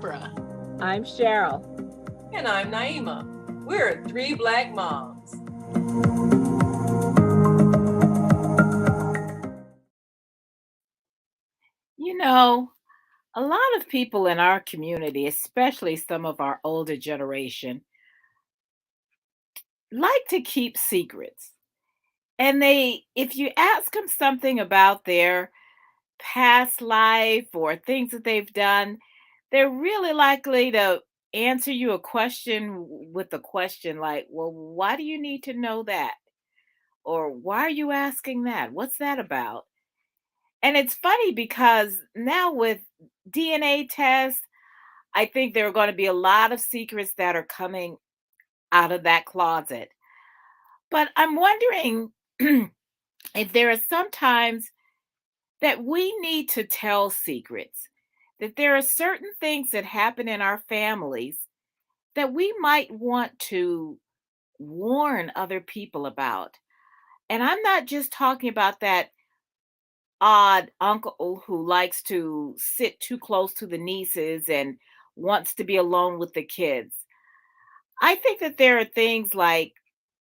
Barbara. I'm Cheryl. And I'm Naima. We're three Black moms. You know, a lot of people in our community, especially some of our older generation, like to keep secrets. And if you ask them something about their past life or things that they've done, they're really likely to answer you a question with a question like, well, why do you need to know that? Or why are you asking that? What's that about? And it's funny because now with DNA tests, I think there are going to be a lot of secrets that are coming out of that closet. But I'm wondering if there are sometimes that we need to tell secrets, that there are certain things that happen in our families that we might want to warn other people about. And I'm not just talking about that odd uncle who likes to sit too close to the nieces and wants to be alone with the kids. I think that there are things like,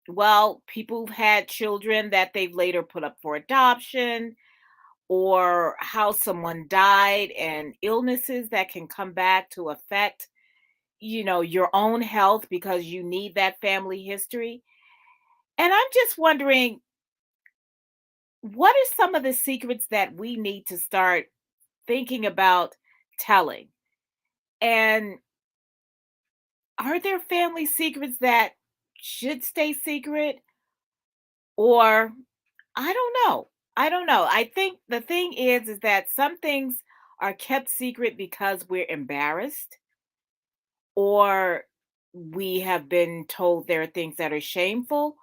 well, people who've had children that they've later put up for adoption, or how someone died and illnesses that can come back to affect, your own health because you need that family history. And I'm just wondering, what are some of the secrets that we need to start thinking about telling? And are there family secrets that should stay secret? Or I don't know. I don't know. I think the thing is that some things are kept secret because we're embarrassed, or we have been told there are things that are shameful,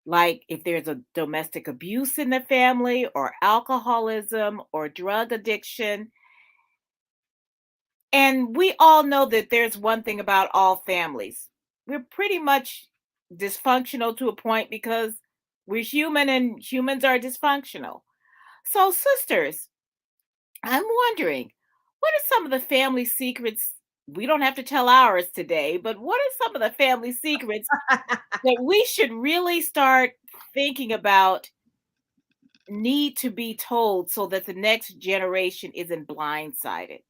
like if there's a domestic abuse in the family, or alcoholism, or drug addiction. And we all know that there's one thing about all families. We're pretty much dysfunctional to a point because we're human and humans are dysfunctional. So, sisters, I'm wondering, what are some of the family secrets? We don't have to tell ours today, but what are some of the family secrets that we should really start thinking about need to be told so that the next generation isn't blindsided?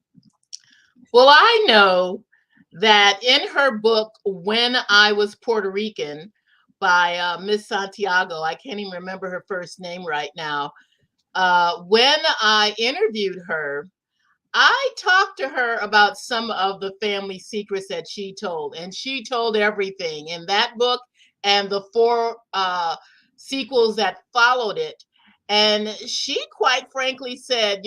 Well, I know that in her book, When I Was Puerto Rican, by Miss Santiago, I can't even remember her first name right now. When I interviewed her, I talked to her about some of the family secrets that she told, and she told everything in that book and the four sequels that followed it. And she quite frankly said,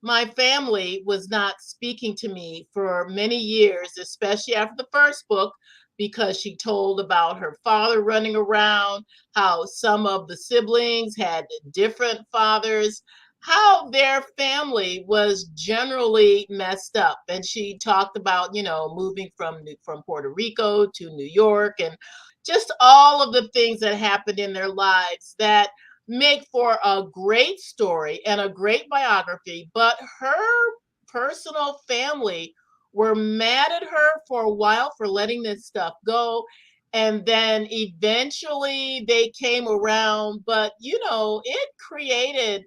my family was not speaking to me for many years, especially after the first book, because she told about her father running around, how some of the siblings had different fathers, how their family was generally messed up. And she talked about, moving from Puerto Rico to New York, and just all of the things that happened in their lives that make for a great story and a great biography. But her personal family were mad at her for a while for letting this stuff go. And then eventually they came around, but it created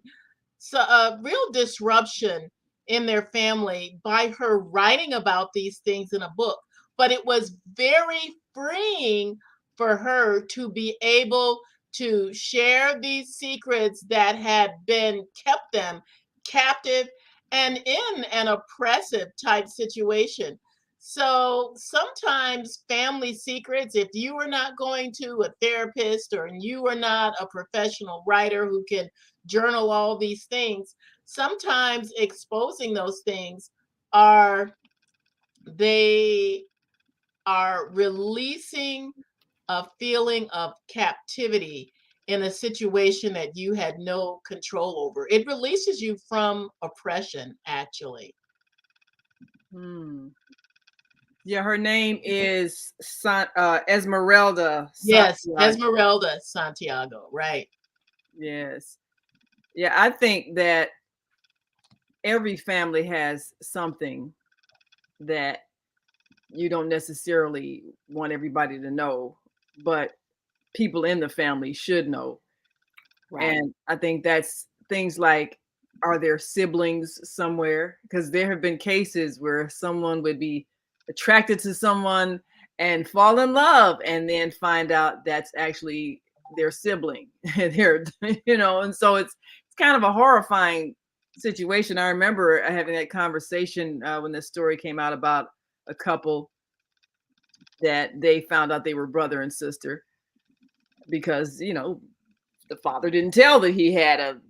a real disruption in their family by her writing about these things in a book. But it was very freeing for her to be able to share these secrets that had been kept them captive and in an oppressive type situation. So sometimes family secrets, if you are not going to a therapist or you are not a professional writer who can journal all these things, sometimes exposing those things are they are releasing a feeling of captivity in a situation that you had no control over. It releases you from oppression, actually. Hmm. Yeah, her name is Esmeralda Yes, Santiago. Esmeralda Santiago, right. Yes. Yeah, I think that every family has something that you don't necessarily want everybody to know, but people in the family should know. Right. And I think that's things like, are there siblings somewhere? Because there have been cases where someone would be attracted to someone and fall in love and then find out that's actually their sibling. And they're, and so it's kind of a horrifying situation. I remember having that conversation when this story came out about a couple that they found out they were brother and sister because, the father didn't tell that he had a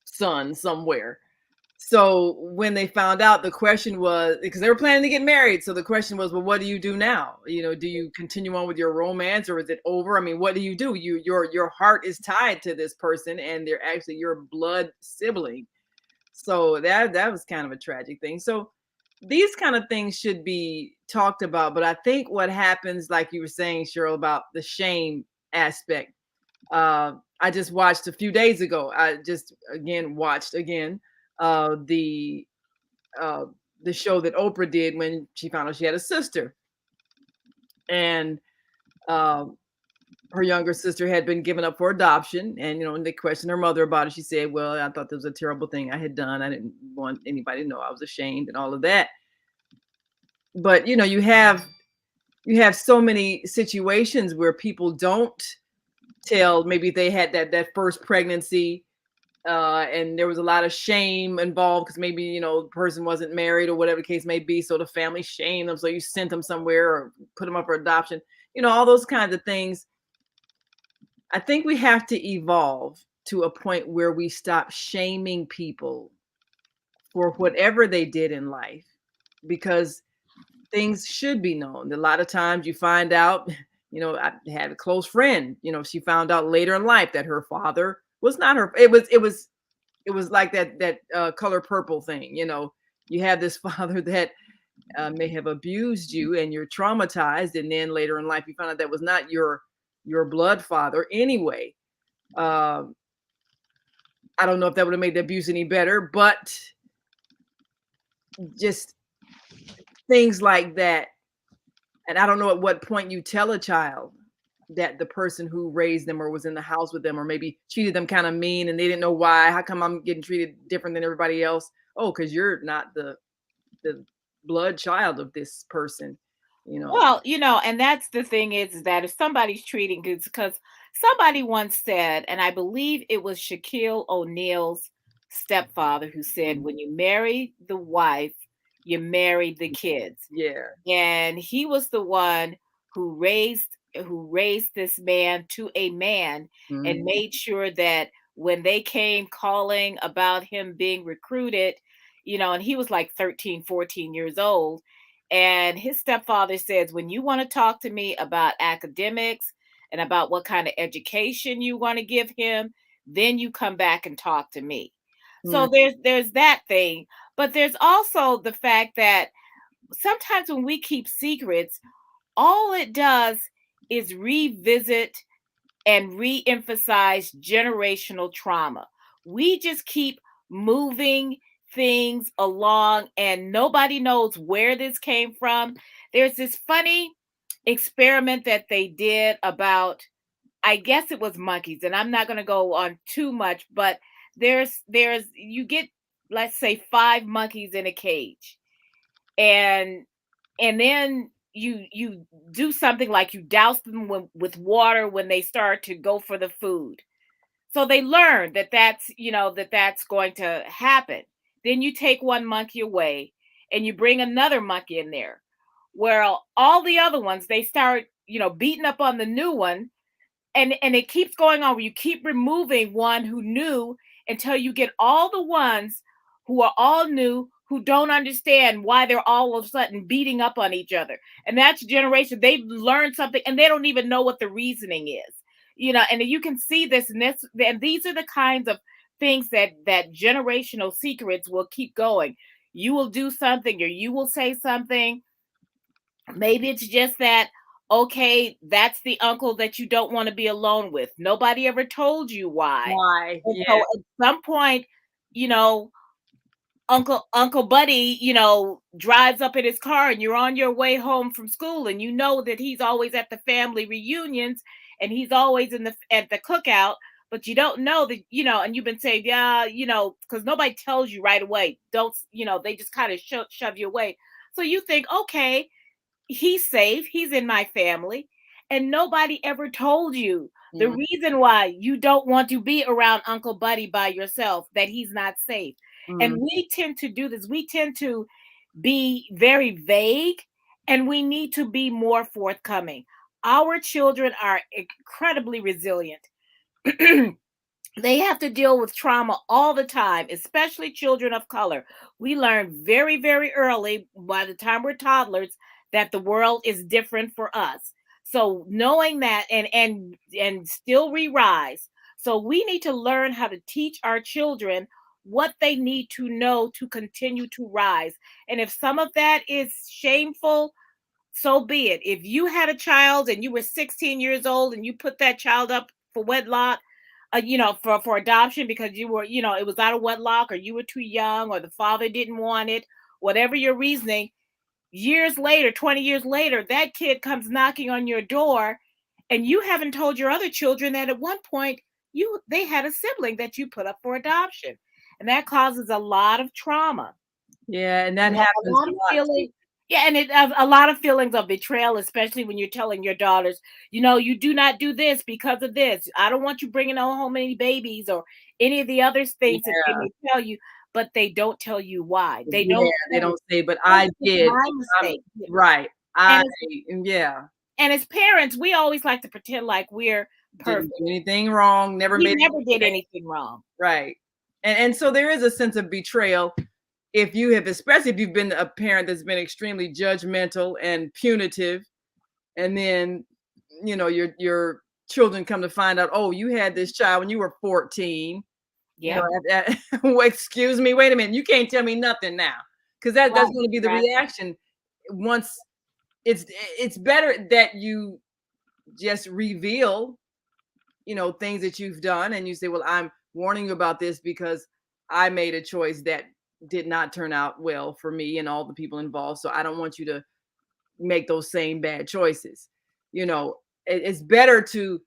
son somewhere. So when they found out, the question was, because they were planning to get married. So the question was, well, what do you do now? Do you continue on with your romance or is it over? I mean, what do you do? Your heart is tied to this person and they're actually your blood sibling. So that was kind of a tragic thing. So these kind of things should be talked about. But I think what happens, like you were saying, Cheryl, about the shame aspect. I just watched a few days ago. I just watched uh, the the show that Oprah did when she found out she had a sister, and uh, her younger sister had been given up for adoption. And and they questioned her mother about it. She said, "Well, I thought this was a terrible thing I had done. I didn't want anybody to know. I was ashamed and all of that." But you have so many situations where people don't tell. Maybe they had that first pregnancy, and there was a lot of shame involved because maybe the person wasn't married or whatever the case may be, so the family shamed them, so you sent them somewhere or put them up for adoption, all those kinds of things. I think we have to evolve to a point where we stop shaming people for whatever they did in life, because things should be known. A lot of times you find out, I had a close friend, she found out later in life that her father was not her. It was like that Color Purple thing. You have this father that may have abused you and you're traumatized, and then later in life you find out that was not your blood father anyway. um I don't know if that would have made the abuse any better, but just things like that. And I don't know at what point you tell a child that the person who raised them or was in the house with them or maybe treated them kind of mean and they didn't know why. How come I'm getting treated different than everybody else? Oh, because you're not the blood child of this person, you know. Well, and that's the thing is that if somebody's treating good, because somebody once said, and I believe it was Shaquille O'Neal's stepfather who said, Mhm. when you marry the wife, you marry the kids. Yeah. And he was the one who raised this man to a man and Mhm. made sure that when they came calling about him being recruited, and he was like 13, 14 years old, and his stepfather says, when you want to talk to me about academics and about what kind of education you want to give him, then you come back and talk to me. Mm. So there's that thing, but there's also the fact that sometimes when we keep secrets, all it does is revisit and re-emphasize generational trauma. We just keep moving things along and nobody knows where this came from. There's this funny experiment that they did about, I guess it was monkeys, and I'm not going to go on too much, but there's you get, let's say, 5 monkeys in a cage, and then you do something like you douse them with water when they start to go for the food, so they learn that that's going to happen. Then you take one monkey away and you bring another monkey in there, where all the other ones, they start beating up on the new one, and it keeps going on where you keep removing one who knew until you get all the ones who are all new, who don't understand why they're all of a sudden beating up on each other. And that's generation, they've learned something and they don't even know what the reasoning is. And you can see this, and these are the kinds of things that generational secrets will keep going. You will do something or you will say something. Maybe it's just that, okay, that's the uncle that you don't want to be alone with. Nobody ever told you why. Why? And Yeah. so at some point, you know, Uncle Buddy, drives up in his car and you're on your way home from school and you know that he's always at the family reunions and he's always at the cookout, but you don't know that, and you've been saying, yeah, because nobody tells you right away. Don't, they just kind of shove you away. So you think, okay, he's safe, he's in my family, and nobody ever told you the reason why you don't want to be around Uncle Buddy by yourself, that he's not safe. And we tend to do this. We tend to be very vague, and we need to be more forthcoming. Our children are incredibly resilient. They have to deal with trauma all the time, especially children of color. We learn very, very early, by the time we're toddlers, that the world is different for us. So knowing that and still re-rise. So we need to learn how to teach our children what they need to know to continue to rise. And if some of that is shameful, so be it. If you had a child and you were 16 years old and you put that child up for wedlock, for adoption because you were, it was out of wedlock or you were too young or the father didn't want it, whatever your reasoning, years later, 20 years later, that kid comes knocking on your door and you haven't told your other children that at one point they had a sibling that you put up for adoption. And that causes a lot of trauma. Yeah, and that happens a lot. Yeah, and a lot of feelings of betrayal, especially when you're telling your daughters, you do not do this because of this. I don't want you bringing home any babies or any of the other things that they may tell you, but they don't tell you why. They don't say, but I did. My mistake. Right. Yeah. And as parents, we always like to pretend like we're perfect. Didn't do anything wrong. Never did anything wrong. Right. And so there is a sense of betrayal. Especially if you've been a parent that's been extremely judgmental and punitive, and then, your children come to find out, oh, you had this child when you were 14. Yeah. Excuse me, wait a minute. You can't tell me nothing now. Because that's going to be the reaction. Once it's better that you just reveal, things that you've done and you say, well, I'm warning you about this because I made a choice that did not turn out well for me and all the people involved. So I don't want you to make those same bad choices. It's better to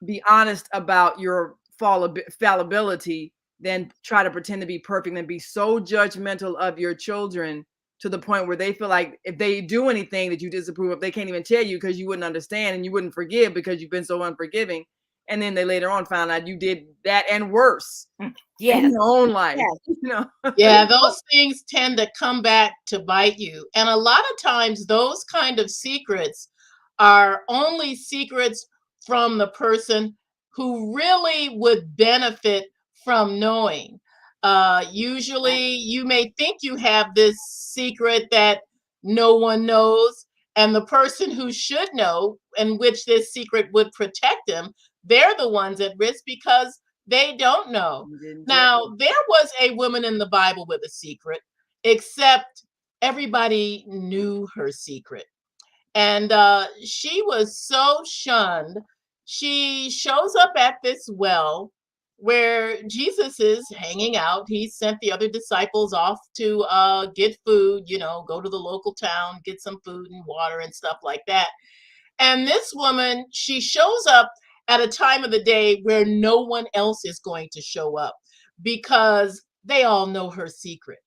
be honest about your fallibility than try to pretend to be perfect and be so judgmental of your children to the point where they feel like if they do anything that you disapprove of, they can't even tell you because you wouldn't understand and you wouldn't forgive because you've been so unforgiving. And then they later on found out you did that and worse. Yes. In your own life. Yes. Yeah, those things tend to come back to bite you. And a lot of times those kind of secrets are only secrets from the person who really would benefit from knowing. Usually you may think you have this secret that no one knows, and the person who should know, and which this secret would protect them, they're the ones at risk because they don't know. Now, there was a woman in the Bible with a secret, except everybody knew her secret. And she was so shunned. She shows up at this well where Jesus is hanging out. He sent the other disciples off to get food, go to the local town, get some food and water and stuff like that. And this woman, she shows up at a time of the day where no one else is going to show up because they all know her secret.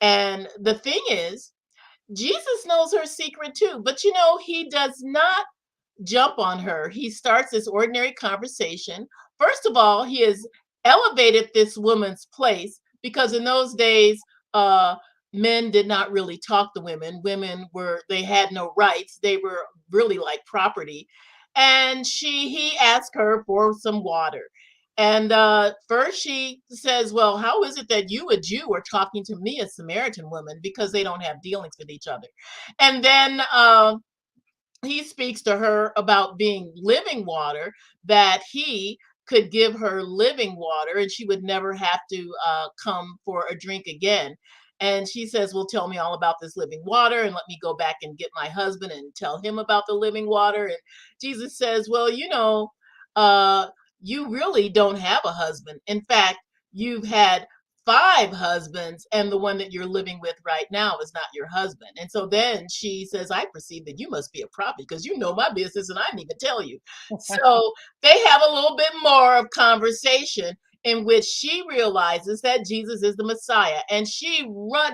And the thing is, Jesus knows her secret too, but he does not jump on her. He starts this ordinary conversation. First of all, he has elevated this woman's place because in those days, men did not really talk to women. They had no rights. They were really like property. And he asked her for some water. And first she says, well, how is it that you, a Jew, are talking to me, a Samaritan woman, because they don't have dealings with each other. And then he speaks to her about being living water, that he could give her living water and she would never have to come for a drink again. And she says, well, tell me all about this living water and let me go back and get my husband and tell him about the living water. And Jesus says, well, you really don't have a husband. In fact, you've had 5 husbands, and the one that you're living with right now is not your husband. And so then she says, I perceive that you must be a prophet because you know my business and I didn't even tell you. So they have a little bit more of conversation in which she realizes that Jesus is the Messiah, and she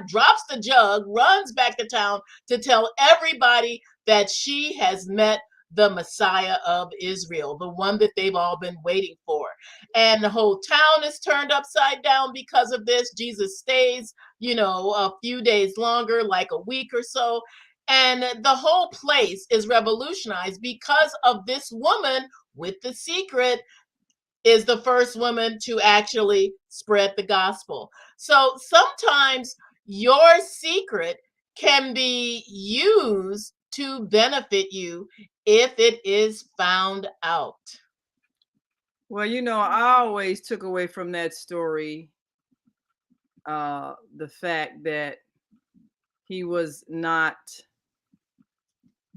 drops the jug, runs back to town to tell everybody that she has met the Messiah of Israel, the one that they've all been waiting for. And the whole town is turned upside down because of this. Jesus stays, a few days longer, like a week or so. And the whole place is revolutionized because of this woman with the secret is the first woman to actually spread the gospel. So sometimes your secret can be used to benefit you if it is found out. Well, I always took away from that story the fact that he was not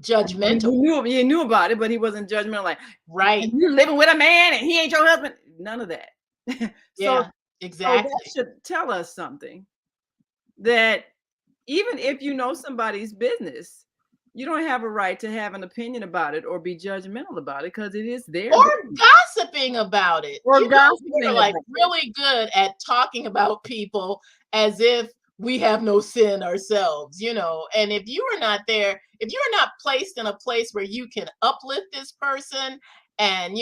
judgmental. He knew about it, but he wasn't judgmental. Like, right, you're living with a man and he ain't your husband. None of that. Yeah, exactly. So that should tell us something, that even if you know somebody's business, you don't have a right to have an opinion about it or be judgmental about it, because it is there. Or gossiping about it. Or gossiping. We're like really good at talking about people as if we have no sin ourselves, and if you are not there, if you're not placed in a place where you can uplift this person and,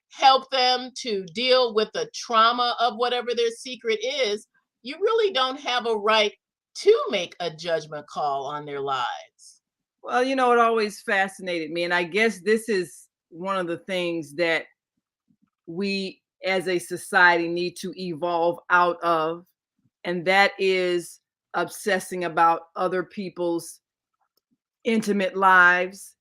help them to deal with the trauma of whatever their secret is, you really don't have a right to make a judgment call on their lives. Well, it always fascinated me. And I guess this is one of the things that we as a society need to evolve out of. And that is obsessing about other people's intimate lives.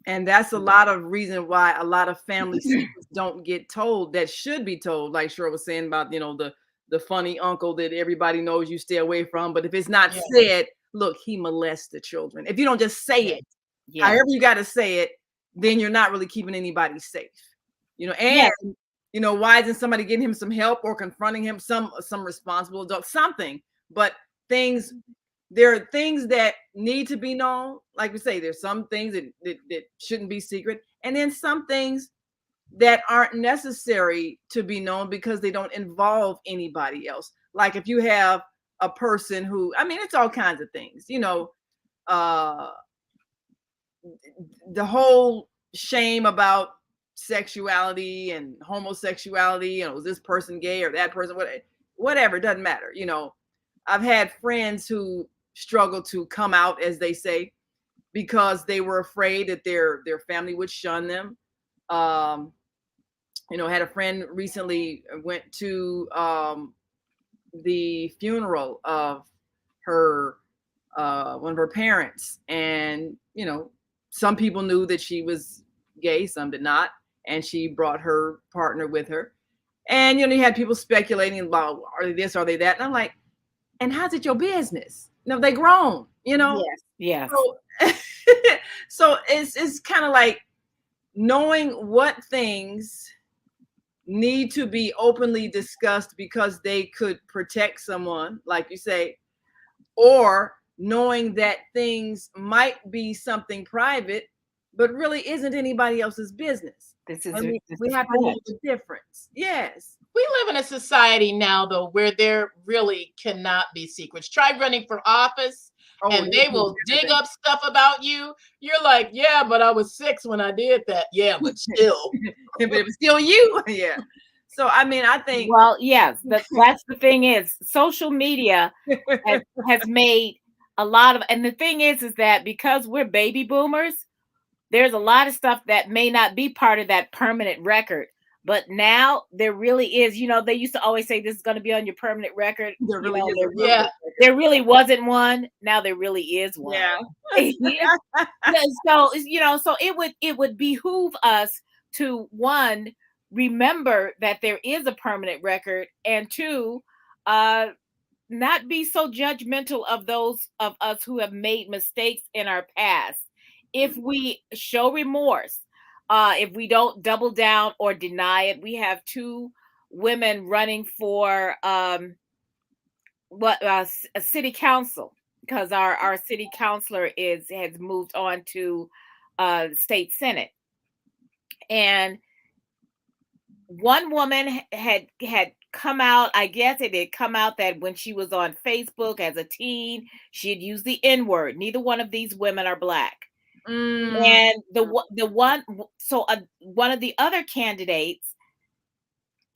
And that's a lot of reason why a lot of family secrets don't get told that should be told. Like Cheryl was saying about, the funny uncle that everybody knows you stay away from. But if it's not said, look, he molests the children. If you don't just say it, however you got to say it, then you're not really keeping anybody safe. And why isn't somebody getting him some help or confronting him, some responsible adult, something? But there are things that need to be known. Like we say, there's some things that shouldn't be secret, and then some things that aren't necessary to be known because they don't involve anybody else. Like if you have a person who, it's all kinds of things, the whole shame about sexuality and homosexuality, is this person gay or that person, whatever, it doesn't matter. I've had friends who struggle to come out, as they say, because they were afraid that their family would shun them. Had a friend recently went to the funeral of her one of her parents, and some people knew that she was gay, some did not, and she brought her partner with her. And you had people speculating about, are they this, are they that? And I'm like, and how's it your business? They grown, Yes. So it's kind of like knowing what things need to be openly discussed because they could protect someone, like you say, or knowing that things might be something private, but really isn't anybody else's business. We have to know the difference. Yes. We live in a society now, though, where there really cannot be secrets. Try running for office, and they will dig up stuff about you. You're like, yeah, but I was 6 when I did that. Yeah, but still. But it was still you. Yeah. So, I think. Well, yes, that's the thing is social media has made a lot of, and the thing is that because we're baby boomers, there's a lot of stuff that may not be part of that permanent record. But now there really is, they used to always say this is going to be on your permanent record. There really wasn't one. Now there really is one. Yeah. So it would behoove us to, one, remember that there is a permanent record, and two, not be so judgmental of those of us who have made mistakes in our past. If we show remorse, if we don't double down or deny it. We have 2 women running for a city council, because our city councilor has moved on to state senate, and one woman had come out. I guess it had come out that when she was on Facebook as a teen, she had used the N-word. Neither one of these women are black. And one of the other candidates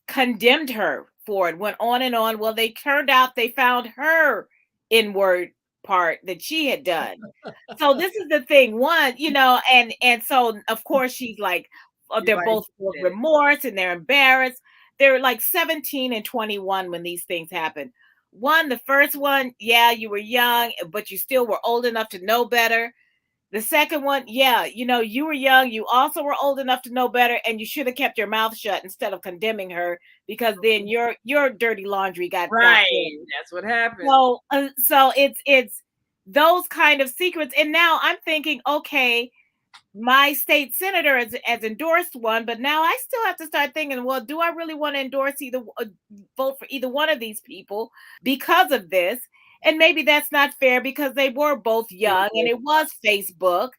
condemned her for it, went on and on. Well, they turned out they found her N-word part that she had done. So this is the thing. One, and so of course she's like, they're both full of remorse and they're embarrassed. They're like 17 and 21 when these things happen. The first one, yeah, you were young, but you still were old enough to know better. The second one, yeah, you were young, you also were old enough to know better, and you should have kept your mouth shut instead of condemning her, because then your dirty laundry got right. Got That's what happened. So it's those kind of secrets. And now I'm thinking, okay, my state senator has endorsed one, but now I still have to start thinking, well, do I really want to endorse vote for either one of these people because of this? And maybe that's not fair because they were both young and it was Facebook.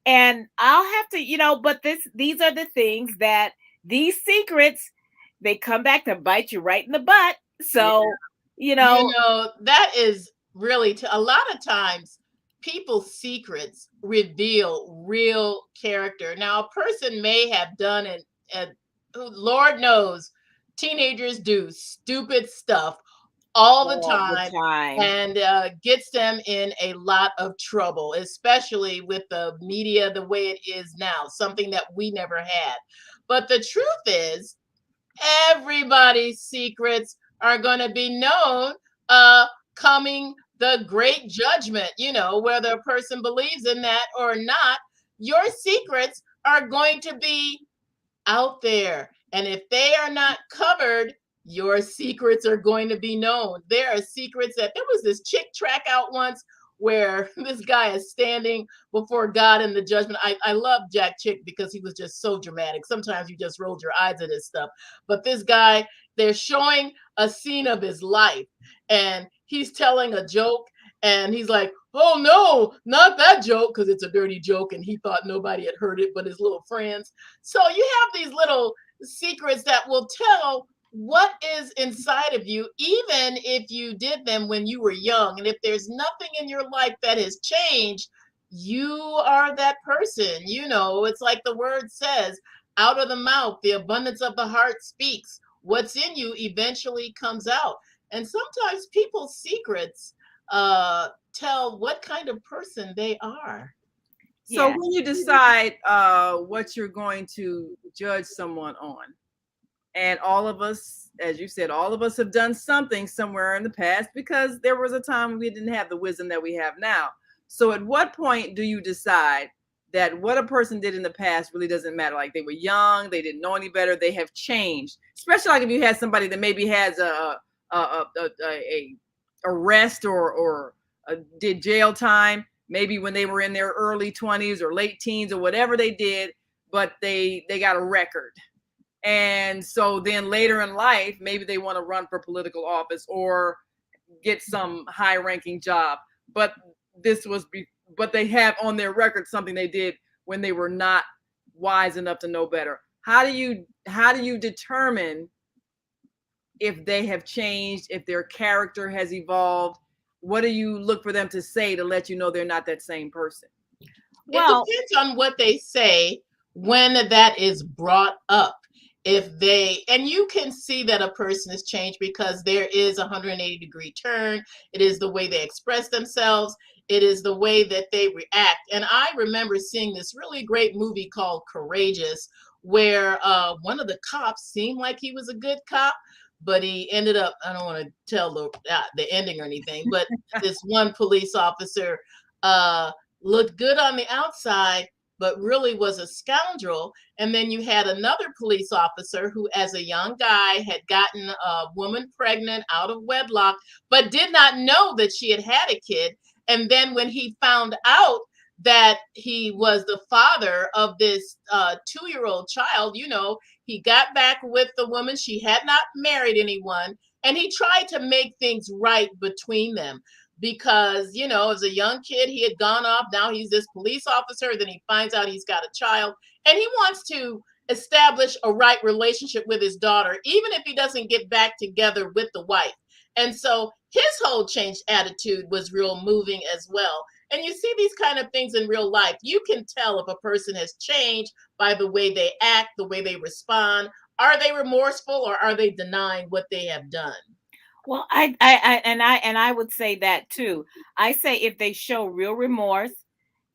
And I'll have to, but these are the things that these secrets, they come back to bite you right in the butt. So, that is really, a lot of times people's secrets reveal real character. Now, a person may have done it, and Lord knows teenagers do stupid stuff all the time. And gets them in a lot of trouble, especially with the media the way it is now, something that we never had. But the truth is, everybody's secrets are going to be known coming the great judgment, whether a person believes in that or not. Your secrets are going to be out there. And if they are not covered, your secrets are going to be known. There are secrets there was this chick track out once where this guy is standing before God in the judgment. I love Jack Chick because he was just so dramatic. Sometimes you just rolled your eyes at his stuff. But this guy, they're showing a scene of his life and he's telling a joke and he's like, oh no, not that joke, because it's a dirty joke and he thought nobody had heard it but his little friends. So you have these little secrets that will tell what is inside of you, even if you did them when you were young. And if there's nothing in your life that has changed, you are that person. It's like the word says, out of the mouth, the abundance of the heart speaks. What's in you eventually comes out. And sometimes people's secrets tell what kind of person they are. So when you decide what you're going to judge someone on, and all of us, as you said, all of us have done something somewhere in the past because there was a time when we didn't have the wisdom that we have now. So at what point do you decide that what a person did in the past really doesn't matter? Like they were young, they didn't know any better, they have changed. Especially like if you had somebody that maybe has a arrest or did jail time, maybe when they were in their early 20s or late teens or whatever they did, but they got a record. And so then later in life, maybe they want to run for political office or get some high ranking job. But they have on their record something they did when they were not wise enough to know better. How do you determine if they have changed, if their character has evolved? What do you look for them to say to let you know they're not that same person? Well, it depends on what they say when that is brought up. And you can see that a person has changed because there is a 180-degree turn. It is the way they express themselves. It is the way that they react. And I remember seeing this really great movie called Courageous, where one of the cops seemed like he was a good cop, but he ended up, I don't want to tell the ending or anything, but this one police officer looked good on the outside, but really was a scoundrel. And then you had another police officer who, as a young guy, had gotten a woman pregnant out of wedlock, but did not know that she had had a kid. And then when he found out that he was the father of this 2-year-old child, he got back with the woman. She had not married anyone. And he tried to make things right between them because, you know, as a young kid, he had gone off. Now he's this police officer. Then he finds out he's got a child and he wants to establish a right relationship with his daughter, even if he doesn't get back together with the wife. And so his whole changed attitude was real moving as well. And you see these kind of things in real life. You can tell if a person has changed by the way they act, the way they respond. Are they remorseful or are they denying what they have done? Well, I would say that too. I say if they show real remorse,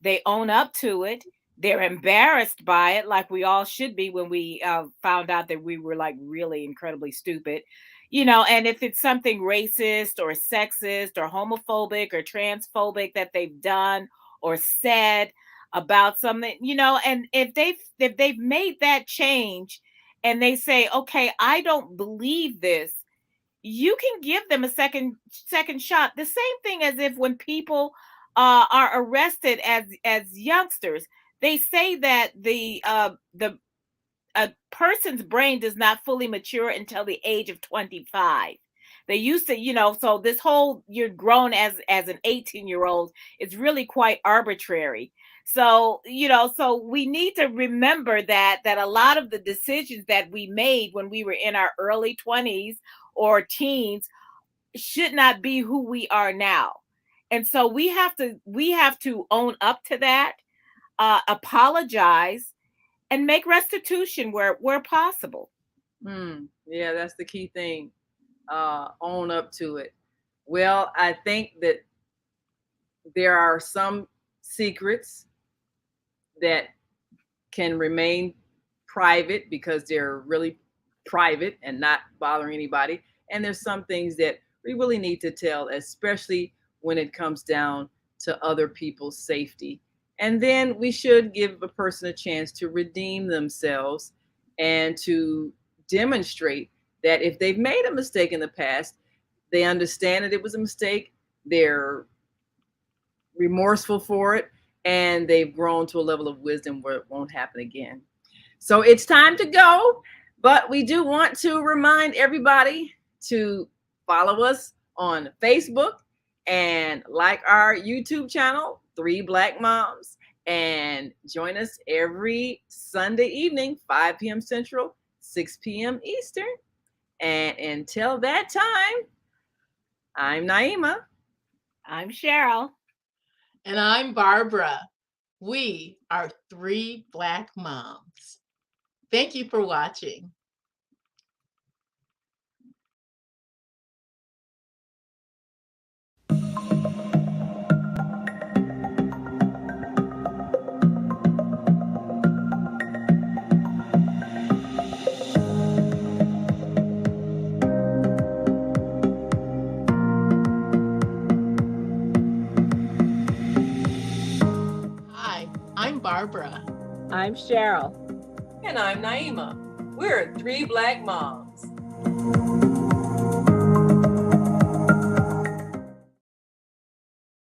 they own up to it, they're embarrassed by it, like we all should be when we found out that we were like really incredibly stupid, you know. And if it's something racist or sexist or homophobic or transphobic that they've done or said about something, you know, and if they've made that change and they say, okay, I don't believe this, you can give them a second shot. The same thing as if when people are arrested as youngsters, they say that the a person's brain does not fully mature until the age of 25. They used to, you know, so this whole you're grown as an 18-year-old is really quite arbitrary. So, you know, so we need to remember that a lot of the decisions that we made when we were in our early 20s or teens should not be who we are now. And so we have to own up to that, apologize, and make restitution where possible. Yeah, that's the key thing. Own up to it. Well, I think that there are some secrets that can remain private because they're really private and not bothering anybody. And there's some things that we really need to tell, especially when it comes down to other people's safety. And then we should give a person a chance to redeem themselves and to demonstrate that if they've made a mistake in the past, they understand that it was a mistake, they're remorseful for it, and they've grown to a level of wisdom where it won't happen again. So it's time to go, but we do want to remind everybody to follow us on Facebook and like our YouTube channel, 3 Black Moms, and join us every Sunday evening, 5 p.m. Central, 6 p.m. Eastern. And until that time, I'm Naima. I'm Cheryl. And I'm Barbara. We are 3 Black Moms. Thank you for watching. I'm Barbara. I'm Cheryl. And I'm Naima. We're 3 Black Moms.